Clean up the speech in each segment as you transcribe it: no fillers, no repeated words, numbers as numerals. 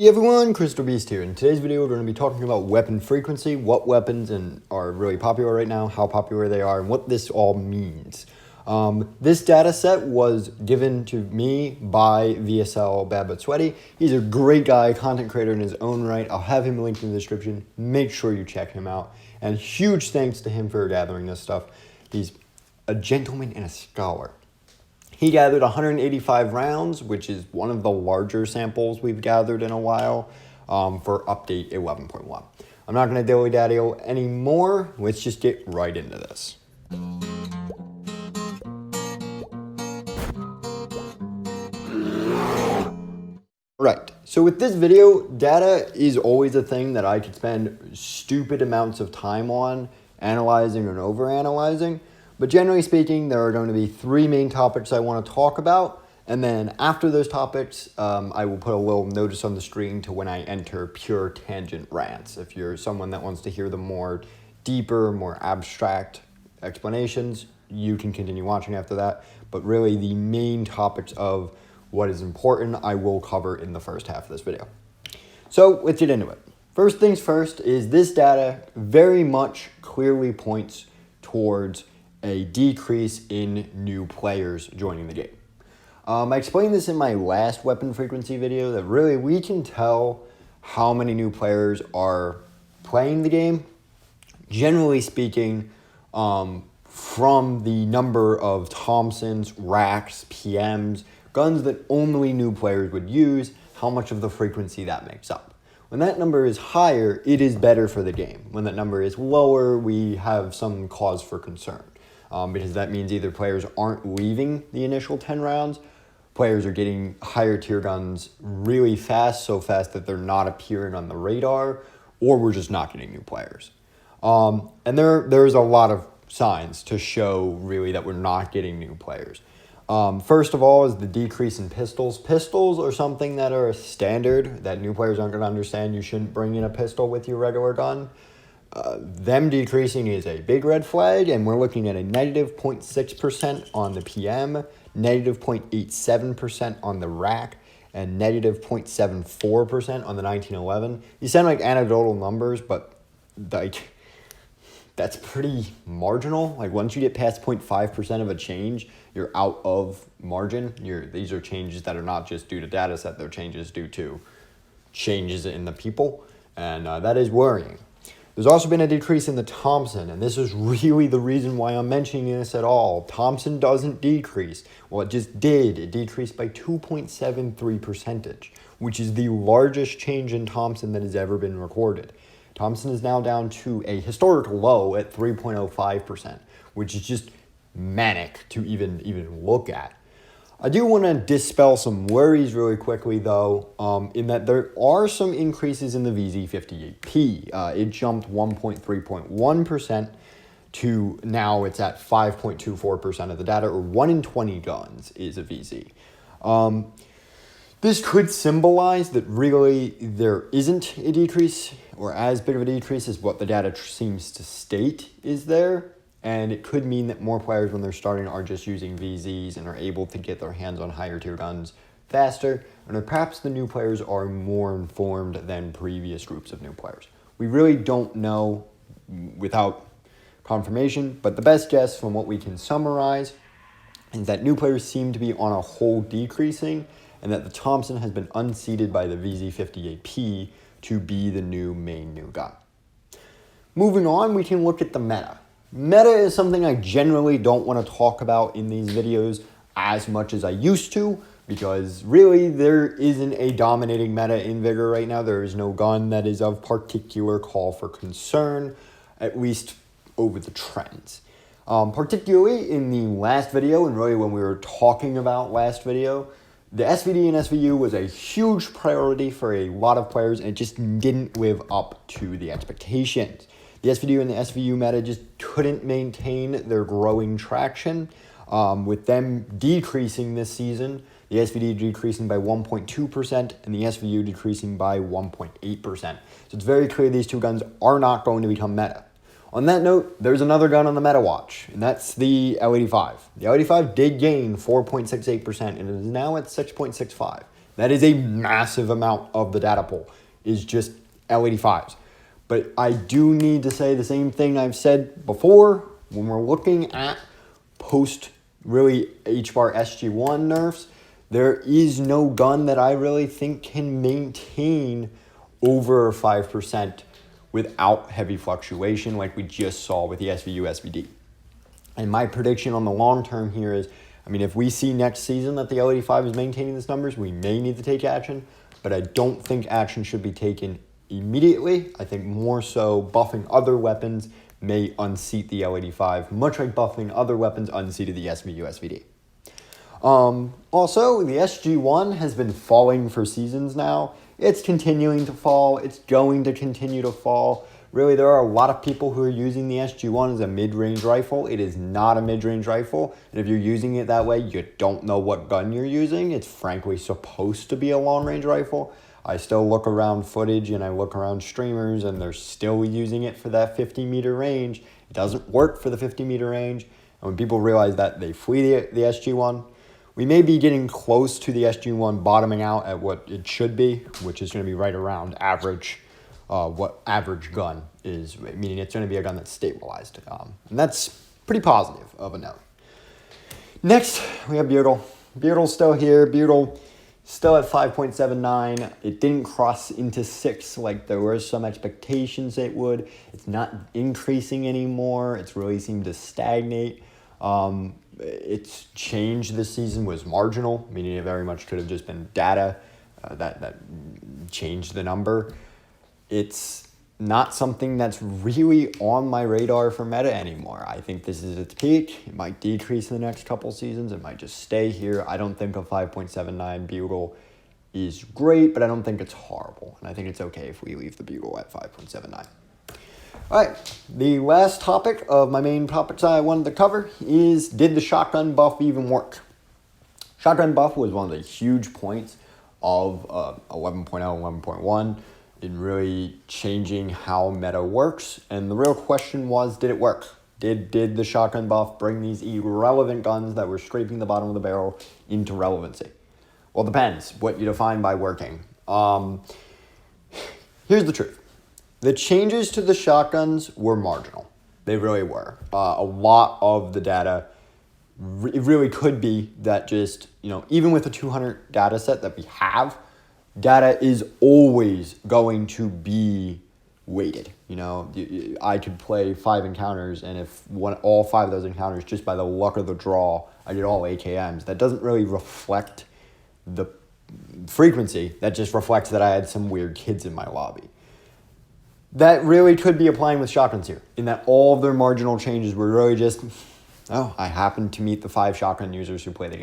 Hey everyone, Crystal Beast here. In today's video, we're going to be talking about weapon frequency, what weapons are really popular right now, how popular they are, and what this all means. This data set was given to me by VSL Bad But Sweaty. He's a great guy, content creator in his own right. I'll have him linked in the description. Make sure you check him out. And huge thanks to him for gathering this stuff. He's a gentleman and a scholar. He gathered 185 rounds, which is one of the larger samples we've gathered in a while for update 11.1. I'm not going to dilly-dally anymore. Let's just get right into this. Right, so with this video, data is always a thing that I could spend stupid amounts of time on, analyzing and overanalyzing. But generally speaking, there are going to be three main topics I want to talk about. And then after those topics, I will put a little notice on the screen to when I enter pure tangent rants. If you're someone that wants to hear the more deeper, more abstract explanations, you can continue watching after that. But really the main topics of what is important, I will cover in the first half of this video. So let's get into it. First things first is this data very much clearly points towards a decrease in new players joining the game. I explained this in my last weapon frequency video that really we can tell how many new players are playing the game, generally speaking, from the number of Thompsons, racks, PMs, guns that only new players would use, how much of the frequency that makes up. When that number is higher, it is better for the game. When that number is lower, we have some cause for concern. Because that means either players aren't leaving the initial 10 rounds, players are getting higher tier guns really fast, so fast that they're not appearing on the radar, or we're just not getting new players. And there's a lot of signs to show really that we're not getting new players. First of all is the decrease in pistols. Pistols are something that are a standard that new players aren't going to understand. You shouldn't bring in a pistol with your regular gun. Them decreasing is a big red flag, and we're looking at a negative 0.6% on the PM, negative 0.87% on the rack, and negative 0.74% on the 1911. These sound like anecdotal numbers, but like that's pretty marginal. Like once you get past 0.5% of a change, you're out of margin. These are changes that are not just due to data set, they're changes due to changes in the people, and that is worrying. There's also been a decrease in the Thompson, and this is really the reason why I'm mentioning this at all. Thompson doesn't decrease. Well, it just did. It decreased by 2.73%, which is the largest change in Thompson that has ever been recorded. Thompson is now down to a historical low at 3.05%, which is just manic to even look at. I do want to dispel some worries really quickly, though, in that there are some increases in the VZ58P. It jumped 1.3.1% to now it's at 5.24% of the data, or 1 in 20 guns is a VZ. This could symbolize that really there isn't a decrease, or as big of a decrease as what the data seems to state is there. And it could mean that more players when they're starting are just using VZs and are able to get their hands on higher tier guns faster, and perhaps the new players are more informed than previous groups of new players. We really don't know without confirmation, but the best guess from what we can summarize is that new players seem to be on a whole decreasing, and that the Thompson has been unseated by the VZ58P to be the new gun. Moving on, we can look at the meta. Meta is something I generally don't want to talk about in these videos as much as I used to, because really there isn't a dominating meta in Vigor right now. There is no gun that is of particular call for concern, at least over the trends. Particularly in the last video, and really when we were talking about last video, the SVD and SVU was a huge priority for a lot of players, and it just didn't live up to the expectations. The SVD and the SVU meta just couldn't maintain their growing traction, with them decreasing this season, the SVD decreasing by 1.2% and the SVU decreasing by 1.8%. So it's very clear these two guns are not going to become meta. On that note, there's another gun on the meta watch, and that's the L85. The L85 did gain 4.68%, and it is now at 6.65. That is a massive amount of the data pool, is just L85s. But I do need to say the same thing I've said before. When we're looking at post really HBAR SG1 nerfs, there is no gun that I really think can maintain over 5% without heavy fluctuation like we just saw with the SVU SVD. And my prediction on the long term here is, I mean, if we see next season that the L85 is maintaining these numbers, we may need to take action, but I don't think action should be taken immediately. I think more so buffing other weapons may unseat the L85, much like buffing other weapons unseated the SVU SVD. Also, the SG1 has been falling for seasons now. It's continuing to fall. It's going to continue to fall. Really, there are a lot of people who are using the SG1 as a mid-range rifle. It is not a mid-range rifle. And if you're using it that way, you don't know what gun you're using. It's frankly supposed to be a long-range rifle. I still look around footage and I look around streamers and they're still using it for that 50-meter range. It doesn't work for the 50-meter range. And when people realize that, they flee the SG1. We may be getting close to the SG1 bottoming out at what it should be, which is going to be right around average, what average gun is, meaning it's going to be a gun that's stabilized. And that's pretty positive of a note. Next, we have Bugle. Bugle's still here. Bugle still at 5.79. It didn't cross into 6 like there were some expectations it would. It's not increasing anymore. It's really seemed to stagnate. Its change this season was marginal, meaning it very much could have just been data that changed the number. It's not something that's really on my radar for meta anymore. I think this is its peak. It might decrease in the next couple seasons. It might just stay here. I don't think a 5.79 Bugle is great, but I don't think it's horrible. And I think it's okay if we leave the Bugle at 5.79. All right, the last topic of my main topics I wanted to cover is, did the shotgun buff even work? Shotgun buff was one of the huge points of 11.0 and 11.1 in really changing how meta works. And the real question was, did it work? Did the shotgun buff bring these irrelevant guns that were scraping the bottom of the barrel into relevancy? Well, it depends what you define by working. Here's the truth. The changes to the shotguns were marginal. They really were. A lot of the data, it really could be that just, even with the 200 data set that we have, data is always going to be weighted. I could play 5 encounters, and if all 5 of those encounters, just by the luck of the draw, I get all AKMs, that doesn't really reflect the frequency. That just reflects that I had some weird kids in my lobby. That really could be applying with shotguns here, in that all of their marginal changes were really just, I happened to meet the 5 shotgun users who play the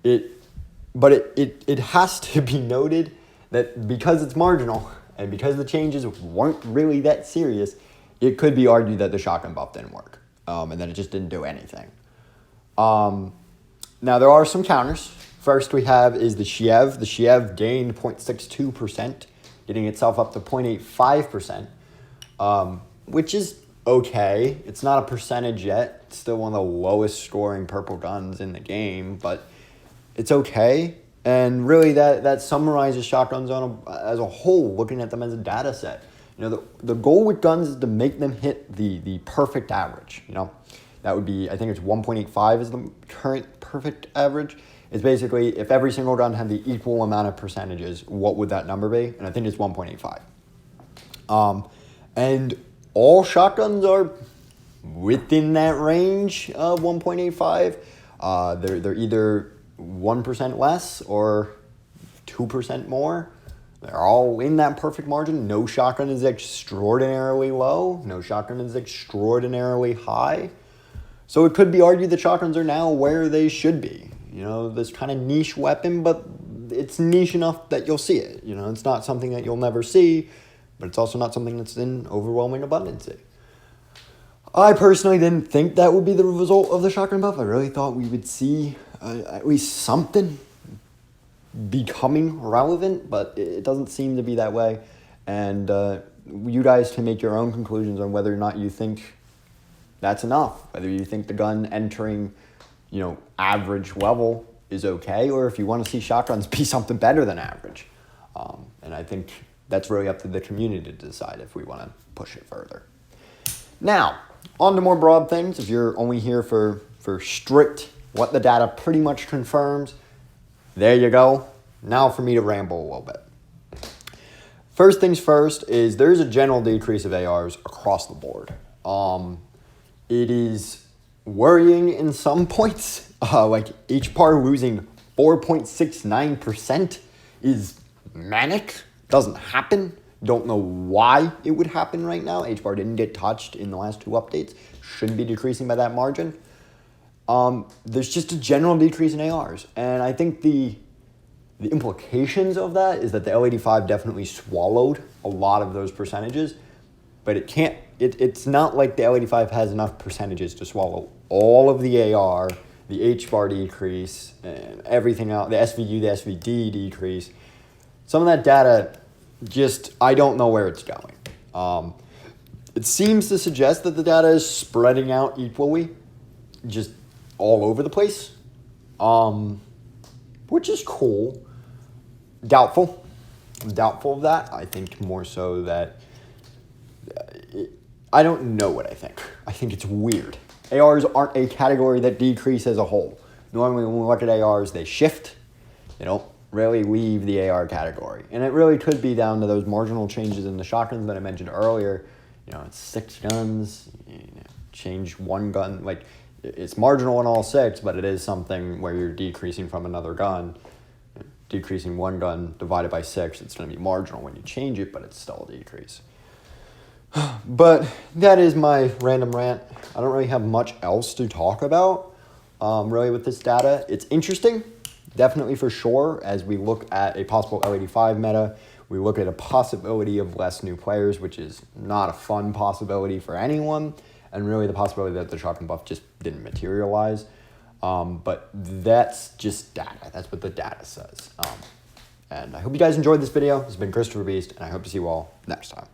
game. But it has to be noted that because it's marginal and because the changes weren't really that serious, it could be argued that the shotgun buff didn't work, and that it just didn't do anything. Now, there are some counters. First we have is the Shiv. The Shiv gained 0.62%. Getting itself up to 0.85%, which is okay. It's not a percentage yet. It's still one of the lowest scoring purple guns in the game, but it's okay. And really that summarizes shotguns as a whole, looking at them as a data set. The goal with guns is to make them hit the perfect average. That would be, I think it's 1.85 is the current perfect average. It's basically, if every single gun had the equal amount of percentages, what would that number be? And I think it's 1.85. And all shotguns are within that range of 1.85. They're either 1% less or 2% more. They're all in that perfect margin. No shotgun is extraordinarily low. No shotgun is extraordinarily high. So it could be argued that shotguns are now where they should be. This kind of niche weapon, but it's niche enough that you'll see it. It's not something that you'll never see, but it's also not something that's in overwhelming abundance. I personally didn't think that would be the result of the shotgun buff. I really thought we would see at least something becoming relevant, but it doesn't seem to be that way. And you guys can make your own conclusions on whether or not you think that's enough, whether you think the gun entering average level is okay, or if you want to see shotguns be something better than average. And I think that's really up to the community to decide if we want to push it further. Now, on to more broad things. If you're only here for strict, what the data pretty much confirms, there you go. Now for me to ramble a little bit. First things first is there's a general decrease of ARs across the board. It is worrying in some points. Like HBAR losing 4.69% is manic. Doesn't happen. Don't know why it would happen right now. HBAR didn't get touched in the last 2 updates. Shouldn't be decreasing by that margin. There's just a general decrease in ARs. And I think the implications of that is that the L85 definitely swallowed a lot of those percentages. But it's not like the L85 has enough percentages to swallow all of the AR, the HBAR decrease, and everything else, the SVU, the SVD decrease. Some of that data, I don't know where it's going. It seems to suggest that the data is spreading out equally, just all over the place, which is cool. Doubtful. I'm doubtful of that. I think more so that I don't know what I think. I think it's weird. ARs aren't a category that decrease as a whole. Normally when we look at ARs, they shift. They don't really leave the AR category. And it really could be down to those marginal changes in the shotguns that I mentioned earlier. It's 6 guns, change 1 gun. Like, it's marginal in all 6, but it is something where you're decreasing from another gun. Decreasing 1 gun divided by 6, it's going to be marginal when you change it, but it's still a decrease. But that is my random rant. I don't really have much else to talk about, really, with this data. It's interesting, definitely for sure, as we look at a possible L85 meta. We look at a possibility of less new players, which is not a fun possibility for anyone, and really the possibility that the shotgun buff just didn't materialize. But that's just data. That's what the data says. And I hope you guys enjoyed this video. This has been Christopher Beast, and I hope to see you all next time.